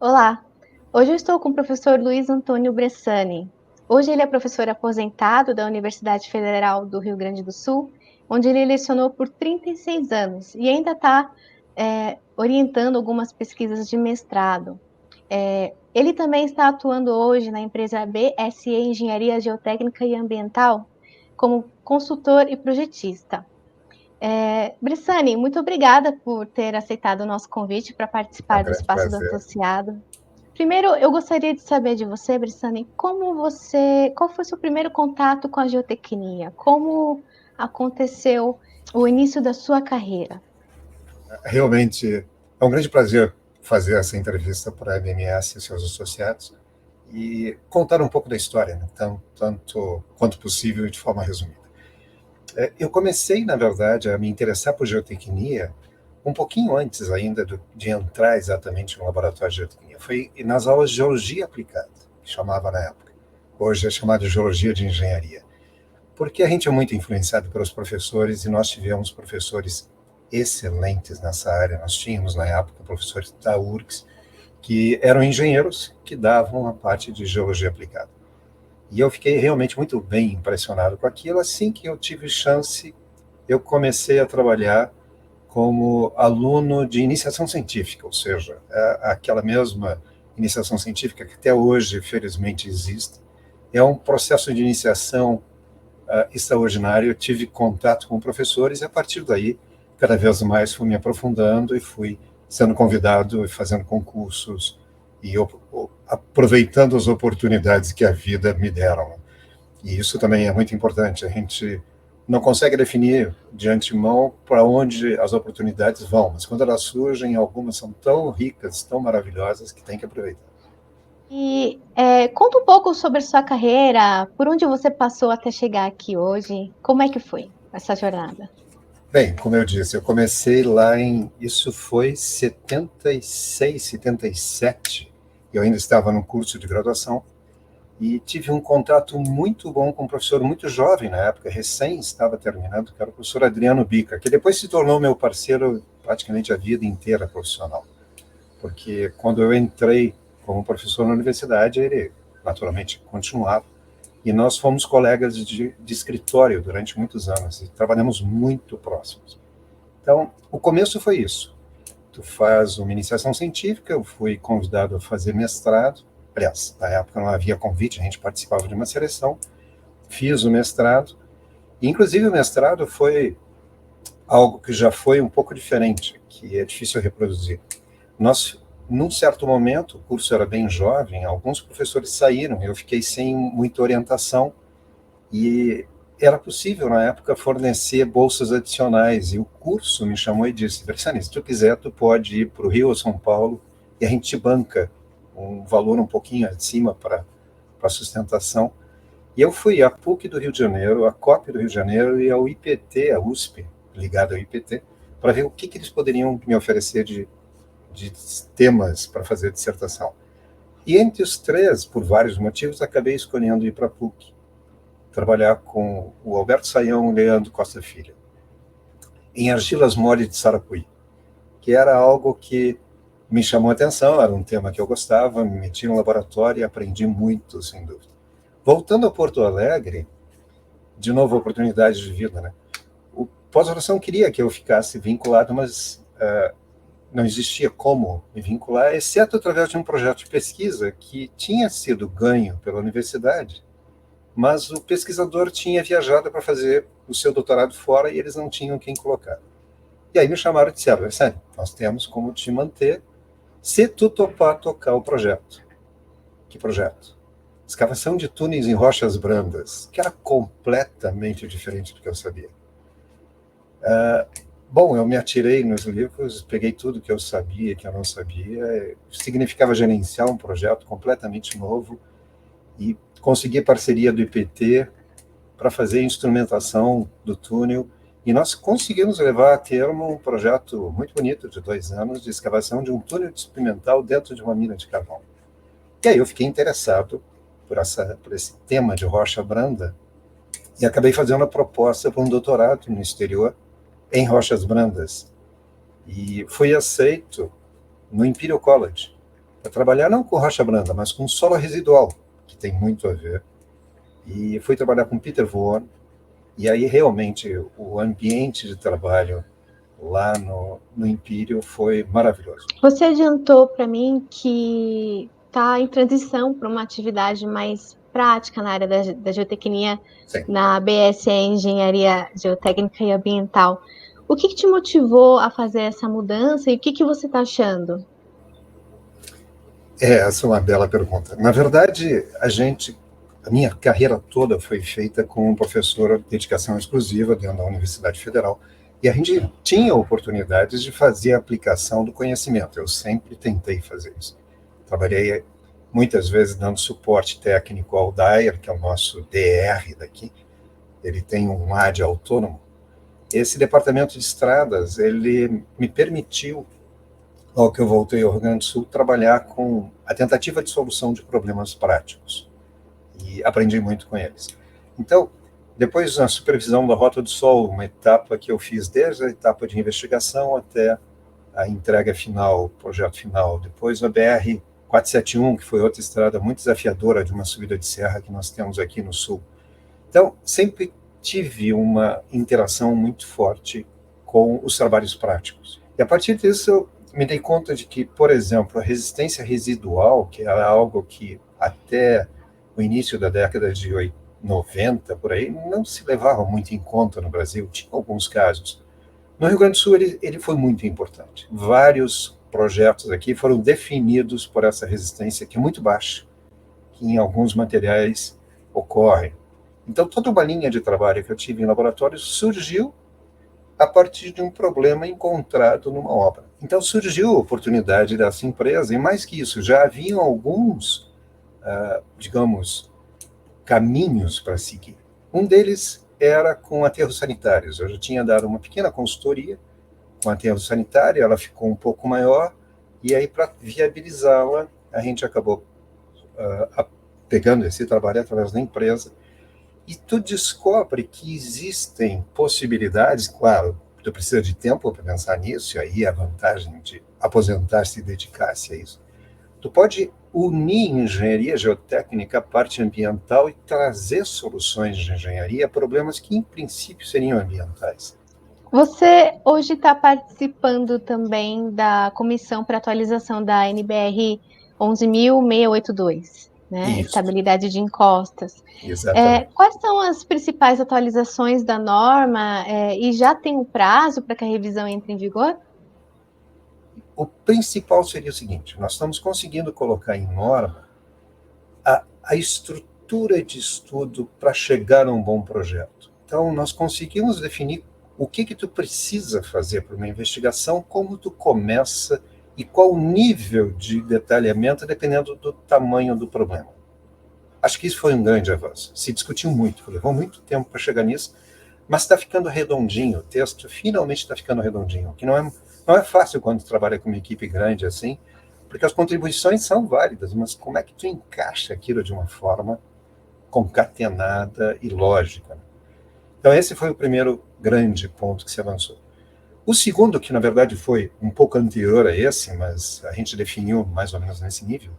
Olá, hoje eu estou com o professor Luiz Antônio Bressani. Hoje ele é professor aposentado da Universidade Federal do Rio Grande do Sul, onde ele lecionou por 36 anos e ainda está orientando algumas pesquisas de mestrado. Ele também está atuando hoje na empresa BSE Engenharia Geotécnica e Ambiental como consultor e projetista. Bressani, muito obrigada por ter aceitado o nosso convite para É um participar do grande Espaço do prazer. Associado. Primeiro, eu gostaria de saber de você, Bressani, qual foi o seu primeiro contato com a geotecnia? Como aconteceu o início da sua carreira? Realmente é um grande prazer fazer essa entrevista para a MMS e seus associados e contar um pouco da história, né? Tanto quanto possível e de forma resumida. Eu comecei, na verdade, a me interessar por geotecnia um pouquinho antes ainda de entrar exatamente no laboratório de geotecnia. Foi nas aulas de geologia aplicada, que chamava na época. Hoje é chamado de geologia de engenharia. Porque a gente é muito influenciado pelos professores e nós tivemos professores excelentes nessa área. Nós tínhamos, na época, professores da URGS que eram engenheiros que davam a parte de geologia aplicada. E eu fiquei realmente muito bem impressionado com aquilo. Assim que eu tive chance, eu comecei a trabalhar como aluno de iniciação científica, ou seja, aquela mesma iniciação científica que até hoje, felizmente, existe. É um processo de iniciação extraordinário. Eu tive contato com professores e, a partir daí, cada vez mais fui me aprofundando e fui sendo convidado e fazendo concursos e aproveitando as oportunidades que a vida me deram. E isso também é muito importante. A gente não consegue definir de antemão para onde as oportunidades vão, mas quando elas surgem, algumas são tão ricas, tão maravilhosas, que tem que aproveitar. Conta um pouco sobre a sua carreira, por onde você passou até chegar aqui hoje, como é que foi essa jornada? Bem, como eu disse, eu comecei lá isso foi 76, 77. Eu ainda estava no curso de graduação e tive um contato muito bom com um professor muito jovem na época, recém estava terminando, que era o professor Adriano Bica, que depois se tornou meu parceiro praticamente a vida inteira profissional. Porque quando eu entrei como professor na universidade, ele naturalmente continuava. E nós fomos colegas de escritório durante muitos anos e trabalhamos muito próximos. Então, o começo foi isso. Tu faz uma iniciação científica, eu fui convidado a fazer mestrado. Aliás, na época não havia convite, a gente participava de uma seleção. Fiz o mestrado. E, inclusive, o mestrado foi algo que já foi um pouco diferente, que é difícil reproduzir. Nós, num certo momento, o curso era bem jovem, alguns professores saíram, eu fiquei sem muita orientação e era possível, na época, fornecer bolsas adicionais. E o curso me chamou e disse: Bersani, se tu quiser, tu pode ir para o Rio ou São Paulo e a gente te banca um valor um pouquinho acima para sustentação. E eu fui à PUC do Rio de Janeiro, à COP do Rio de Janeiro e ao IPT, a USP, ligado ao IPT, para ver o que eles poderiam me oferecer de temas para fazer dissertação. E entre os três, por vários motivos, acabei escolhendo ir para a PUC, trabalhar com o Alberto Saião e o Leandro Costa Filho, em argilas mole de Sarapuí, que era algo que me chamou a atenção, era um tema que eu gostava, me meti no laboratório e aprendi muito, sem dúvida. Voltando a Porto Alegre, de novo, oportunidade de vida, né? O pós-graduação queria que eu ficasse vinculado, mas não existia como me vincular, exceto através de um projeto de pesquisa que tinha sido ganho pela universidade, mas o pesquisador tinha viajado para fazer o seu doutorado fora e eles não tinham quem colocar. E aí me chamaram e disseram: sério, nós temos como te manter se tu topar tocar o projeto. Que projeto? Escavação de túneis em rochas brandas, que era completamente diferente do que eu sabia. Bom, eu me atirei nos livros, peguei tudo que eu sabia, que eu não sabia, significava gerenciar um projeto completamente novo e consegui parceria do IPT para fazer a instrumentação do túnel, e nós conseguimos levar a termo um projeto muito bonito de 2 anos de escavação de um túnel experimental dentro de uma mina de carvão. E aí eu fiquei interessado por esse tema de rocha branda e acabei fazendo a proposta para um doutorado no exterior em rochas brandas. E fui aceito no Imperial College. para trabalhar não com rocha branda, mas com solo residual, que tem muito a ver. E fui trabalhar com Peter Vaughan, e aí realmente o ambiente de trabalho lá no Imperial foi maravilhoso. Você adiantou para mim que está em transição para uma atividade mais prática na área da geotecnia, Sim. na BSE Engenharia Geotécnica e Ambiental. O que te motivou a fazer essa mudança e o que você está achando? Essa é uma bela pergunta. Na verdade, a minha carreira toda foi feita com um professor de dedicação exclusiva dentro da Universidade Federal. E a gente tinha oportunidades de fazer a aplicação do conhecimento. Eu sempre tentei fazer isso. Trabalhei muitas vezes dando suporte técnico ao DAER, que é o nosso DR daqui. Ele tem um AD autônomo. Esse departamento de estradas, ele me permitiu, ao que eu voltei ao Rio Grande do Sul, trabalhar com a tentativa de solução de problemas práticos. E aprendi muito com eles. Então, depois da supervisão da Rota do Sol, uma etapa que eu fiz desde a etapa de investigação até a entrega final, o projeto final. Depois a BR 471, que foi outra estrada muito desafiadora de uma subida de serra que nós temos aqui no sul. Então, sempre tive uma interação muito forte com os trabalhos práticos. E a partir disso, eu me dei conta de que, por exemplo, a resistência residual, que era algo que até o início da década de 90, por aí, não se levava muito em conta no Brasil, tinha alguns casos. No Rio Grande do Sul, ele foi muito importante. Vários projetos aqui foram definidos por essa resistência, que é muito baixa, que em alguns materiais ocorre. Então, toda uma linha de trabalho que eu tive em laboratório surgiu a partir de um problema encontrado numa obra. Então, surgiu a oportunidade dessa empresa, e mais que isso, já haviam alguns, digamos, caminhos para seguir. Um deles era com aterros sanitários. Eu já tinha dado uma pequena consultoria com aterro sanitário, ela ficou um pouco maior, e aí, para viabilizá-la, a gente acabou pegando esse trabalho através da empresa, e tu descobre que existem possibilidades, claro, tu precisa de tempo para pensar nisso, e aí a vantagem de aposentar-se e dedicar-se a isso. Tu pode unir engenharia geotécnica à parte ambiental e trazer soluções de engenharia a problemas que, em princípio, seriam ambientais. Você hoje está participando também da comissão para atualização da NBR 11.682, né? Isso, Estabilidade de encostas. exatamente. Quais são as principais atualizações da norma, e já tem um prazo para que a revisão entre em vigor? O principal seria o seguinte: nós estamos conseguindo colocar em norma a estrutura de estudo para chegar a um bom projeto. Então, nós conseguimos definir o que tu precisa fazer para uma investigação, como tu começa e qual o nível de detalhamento, dependendo do tamanho do problema. Acho que isso foi um grande avanço. Se discutiu muito, levou muito tempo para chegar nisso, mas está ficando redondinho. O texto finalmente está ficando redondinho, que não é fácil quando tu trabalha com uma equipe grande assim, porque as contribuições são válidas, mas como é que tu encaixa aquilo de uma forma concatenada e lógica? Então, esse foi o primeiro grande ponto que se avançou. O segundo, que na verdade foi um pouco anterior a esse, mas a gente definiu mais ou menos nesse nível,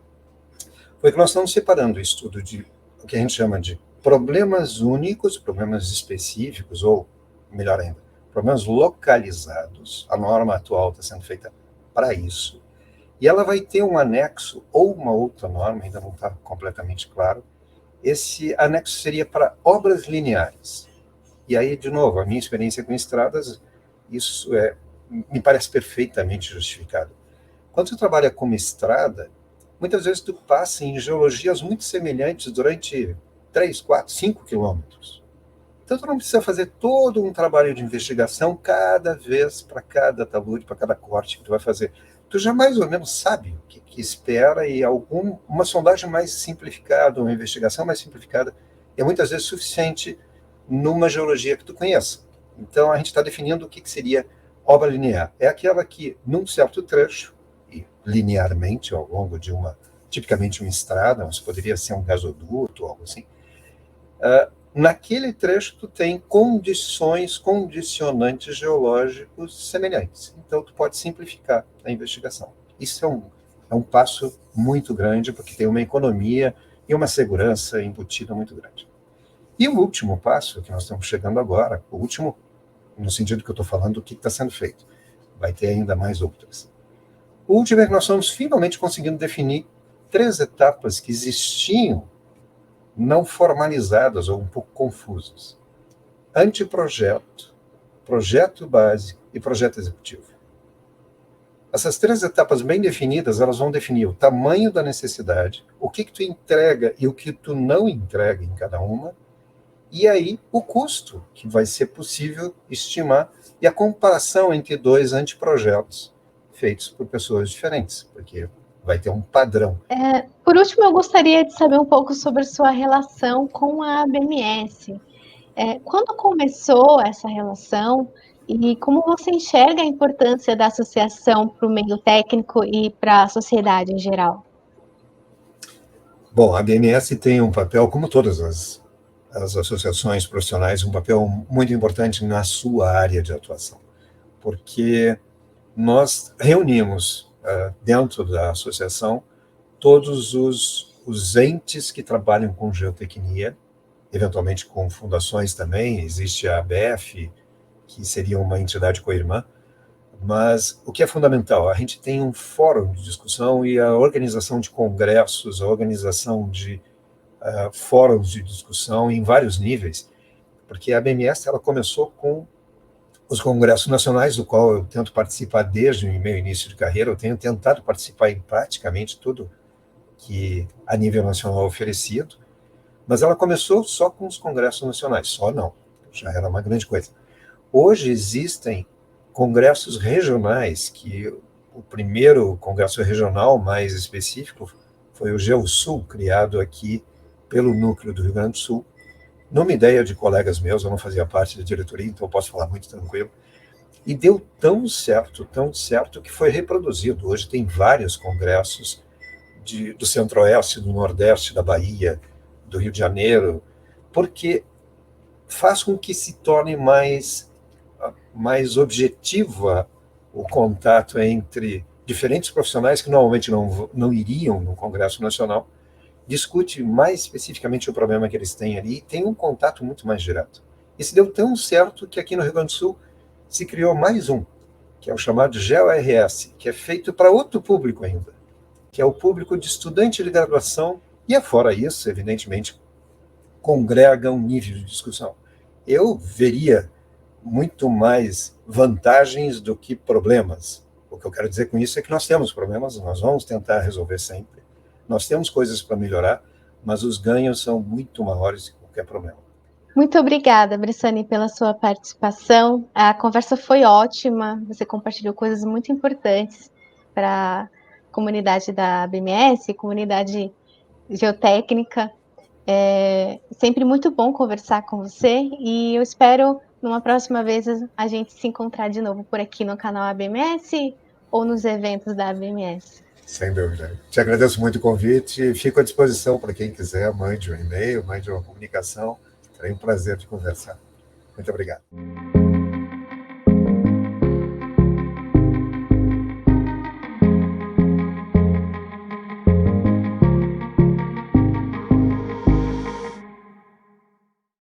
foi que nós estamos separando o estudo de o que a gente chama de problemas únicos, problemas específicos, ou, melhor ainda, problemas localizados. A norma atual está sendo feita para isso. E ela vai ter um anexo, ou uma outra norma, ainda não está completamente claro. Esse anexo seria para obras lineares. E aí, de novo, a minha experiência com estradas, isso me parece perfeitamente justificado. Quando você trabalha como estrada, muitas vezes tu passa em geologias muito semelhantes durante 3, 4, 5 quilômetros. Então tu não precisa fazer todo um trabalho de investigação cada vez para cada talude, para cada corte que tu vai fazer. Tu já mais ou menos sabe o que espera, e uma sondagem mais simplificada, uma investigação mais simplificada é muitas vezes suficiente numa geologia que tu conheça. Então a gente está definindo o que seria obra linear. É aquela que, num certo trecho, e linearmente ao longo de tipicamente uma estrada, mas poderia ser um gasoduto, algo assim, naquele trecho tu tem condicionantes geológicos semelhantes. Então tu pode simplificar a investigação. Isso é É um passo muito grande, porque tem uma economia e uma segurança embutida muito grande. E o último passo, que nós estamos chegando agora, o último, no sentido que eu estou falando, do que está sendo feito. Vai ter ainda mais outras. O último é que nós estamos finalmente conseguindo definir 3 etapas que existiam não formalizadas ou um pouco confusas. Anteprojeto, projeto base e projeto executivo. Essas 3 etapas bem definidas, elas vão definir o tamanho da necessidade, o que tu entrega e o que tu não entrega em cada uma, e aí o custo que vai ser possível estimar e a comparação entre 2 anteprojetos feitos por pessoas diferentes, porque vai ter um padrão. Por último, eu gostaria de saber um pouco sobre sua relação com a BMS. Quando começou essa relação e como você enxerga a importância da associação para o meio técnico e para a sociedade em geral? Bom, a BMS tem um papel, como todas as associações profissionais, um papel muito importante na sua área de atuação, porque nós reunimos dentro da associação todos os entes que trabalham com geotecnia, eventualmente com fundações também, existe a ABF, que seria uma entidade co-irmã, mas o que é fundamental, a gente tem um fórum de discussão e a organização de congressos, a organização de fóruns de discussão em vários níveis, porque a BMS ela começou com os congressos nacionais, do qual eu tento participar desde o meu início de carreira, eu tenho tentado participar em praticamente tudo que a nível nacional é oferecido, mas ela começou só com os congressos nacionais, só não, já era uma grande coisa. Hoje existem congressos regionais, que o primeiro congresso regional mais específico foi o GeoSul, criado aqui pelo núcleo do Rio Grande do Sul, numa ideia de colegas meus, eu não fazia parte da diretoria, então eu posso falar muito tranquilo, e deu tão certo, que foi reproduzido. Hoje tem vários congressos do Centro-Oeste, do Nordeste, da Bahia, do Rio de Janeiro, porque faz com que se torne mais objetiva o contato entre diferentes profissionais que normalmente não iriam no Congresso Nacional, discute mais especificamente o problema que eles têm ali e tem um contato muito mais direto. Isso deu tão certo que aqui no Rio Grande do Sul se criou mais um, que é o chamado GeoRS, que é feito para outro público ainda, que é o público de estudante de graduação e, fora isso, evidentemente, congrega um nível de discussão. Eu veria muito mais vantagens do que problemas. O que eu quero dizer com isso é que nós temos problemas, nós vamos tentar resolver sempre. Nós temos coisas para melhorar, mas os ganhos são muito maiores que qualquer problema. Muito obrigada, Bressani, pela sua participação. A conversa foi ótima, você compartilhou coisas muito importantes para a comunidade da BMS, comunidade geotécnica. É sempre muito bom conversar com você e eu espero, numa próxima vez, a gente se encontrar de novo por aqui no canal ABMS ou nos eventos da ABMS. Sem dúvida. Te agradeço muito o convite e fico à disposição para quem quiser, mande um e-mail, mande uma comunicação. Terei um prazer de conversar. Muito obrigado.